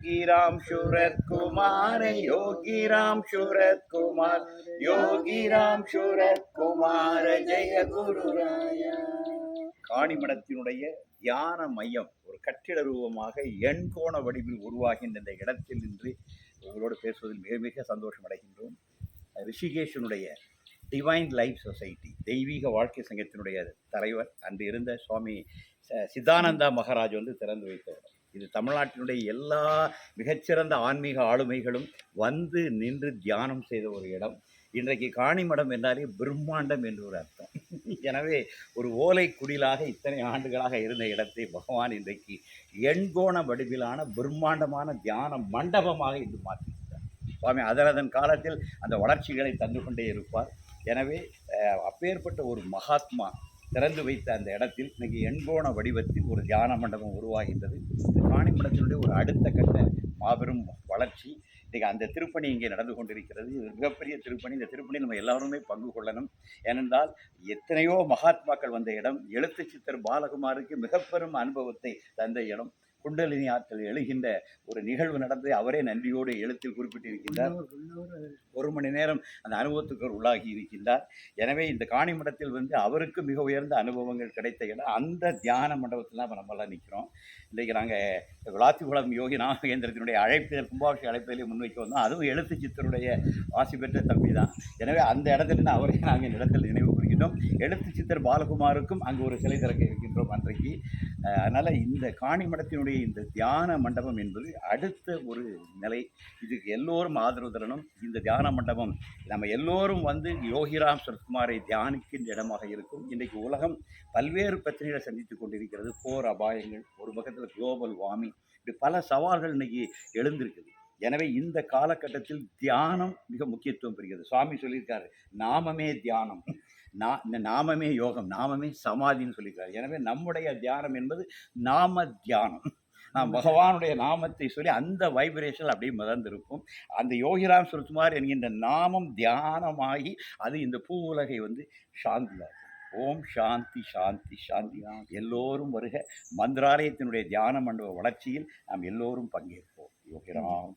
राम शूरत कुमार योगी राम शूरत कुमार योगी राम शूरत कुमार जय गुरुराया. காணிமடத்தினுடைய தியான மையம் ஒரு கட்டிட ரூபமாக எண்கோண வடிவில் உருவாகின்ற இந்த இடத்தில் நின்று உங்களோடு பேசுவதில் மிக மிக சந்தோஷம் அடைகின்றோம். ரிஷிகேஷனுடைய டிவைன் லைஃப் சொசைட்டி தெய்வீக வாழ்க்கை சங்கத்தினுடைய தலைவர் அன்று இருந்த சுவாமி சித்தானந்தா மகாராஜ் வந்து திறந்து வைத்த இடம். இது தமிழ்நாட்டினுடைய எல்லா மிகச்சிறந்த ஆன்மீக ஆளுமைகளும் வந்து நின்று தியானம் செய்த ஒரு இடம். இன்றைக்கு காணிமடம் என்றாலே பிரம்மாண்டம் என்று ஒரு அர்த்தம். எனவே ஒரு ஓலை குடிலாக இத்தனை ஆண்டுகளாக இருந்த இடத்தை பகவான் இன்றைக்கு எண்கோண வடிவிலான பிரம்மாண்டமான தியான மண்டபமாக இன்று மாற்றியிருக்கிறார். சுவாமி அதரதன் காலத்தில் அந்த வளர்ச்சிகளை தந்து கொண்டே இருப்பார். எனவே அப்பேற்பட்ட ஒரு மகாத்மா திறந்து வைத்த அந்த இடத்தில் இன்றைக்கி எண்கோண வடிவத்தில் ஒரு தியான மண்டபம் உருவாகின்றது. இந்த காணிமடத்தினுடைய ஒரு அடுத்த கட்ட மாபெரும் வளர்ச்சி இன்றைக்கி அந்த திருப்பணி இங்கே நடந்து கொண்டிருக்கிறது. இது மிகப்பெரிய திருப்பணி. இந்த திருப்பணி நம்ம எல்லாருமே பங்கு கொள்ளணும். ஏனென்றால் எத்தனையோ மகாத்மாக்கள் வந்த இடம். எழுத்து சித்தர் பாலகுமாருக்கு மிக பெரும் அனுபவத்தை தந்த இடம். குண்டலினி ஆற்றல் எழுகின்ற ஒரு நிகழ்வு நடந்து அவரே நன்றியோடு எழுத்தில் குறிப்பிட்டிருக்கின்றார். 1 மணி நேரம் அந்த அனுபவத்துக்கு உள்ளாகி இருக்கின்றார். எனவே இந்த காணிமடத்தில் வந்து அவருக்கு மிக உயர்ந்த அனுபவங்கள் கிடைத்த இடம். அந்த தியான மண்டபத்தில் தான் நம்மளாம் நிற்கிறோம். இன்றைக்கு நாங்கள் விளாத்திகுளம் யோகி நாகேந்திரத்தினுடைய அழைப்பில் கும்பாபிஷேக அழைப்பிலே முன்வைக்க வந்தோம். அதுவும் எழுத்து சித்தருடைய வாசி பெற்ற தம்பி தான். எனவே அந்த இடத்துல அவரை நாங்கள் இந்த இடத்தில் நினைவு கூறுகின்றோம். எழுத்து சித்தர் பாலகுமாருக்கும் அங்கு ஒரு சிலை திறக்க இருக்கின்றோம் அன்றைக்கு. அதனால் இந்த காணிமடத்தினுடைய இந்த தியான மண்டபம் என்பது அடுத்த ஒரு நிலை. இதுக்கு எல்லோரும் ஆதரவு தரணும். இந்த தியான மண்டபம் நம்ம எல்லோரும் வந்து யோகிராம் சரத்குமாரை தியானிக்கின்ற இடமாக இருக்கும். இன்றைக்கு உலகம் பல்வேறு பிரச்சனைகளை சந்தித்துக் கொண்டிருக்கிறது. போர் அபாயங்கள், ஒரு பக்கத்தில் குளோபல் வார்மிங், இப்படி பல சவால்கள் இன்றைக்கி எழுந்திருக்குது. எனவே இந்த காலகட்டத்தில் தியானம் மிக முக்கியத்துவம் பெறுகிறது. சுவாமி சொல்லியிருக்காரு, நாமமே தியானம், இந்த நாமமே யோகம், நாமமே சமாதின்னு சொல்லியிருக்காரு. எனவே நம்முடைய தியானம் என்பது நாம தியானம். நாம் பகவானுடைய நாமத்தை சொல்லி அந்த வைப்ரேஷன் அப்படியே மிதந்திருக்கும். அந்த யோகிராம் சரத்குமார் என்கின்ற நாமம் தியானமாகி அது இந்த பூ உலகை வந்து சாந்தியாகும். ஓம் சாந்தி சாந்தி சாந்தி. எல்லோரும் வருக. மந்திராலயத்தினுடைய தியான மண்டப வளர்ச்சியில் நாம் எல்லோரும் பங்கேற்போம். யோகிராம்.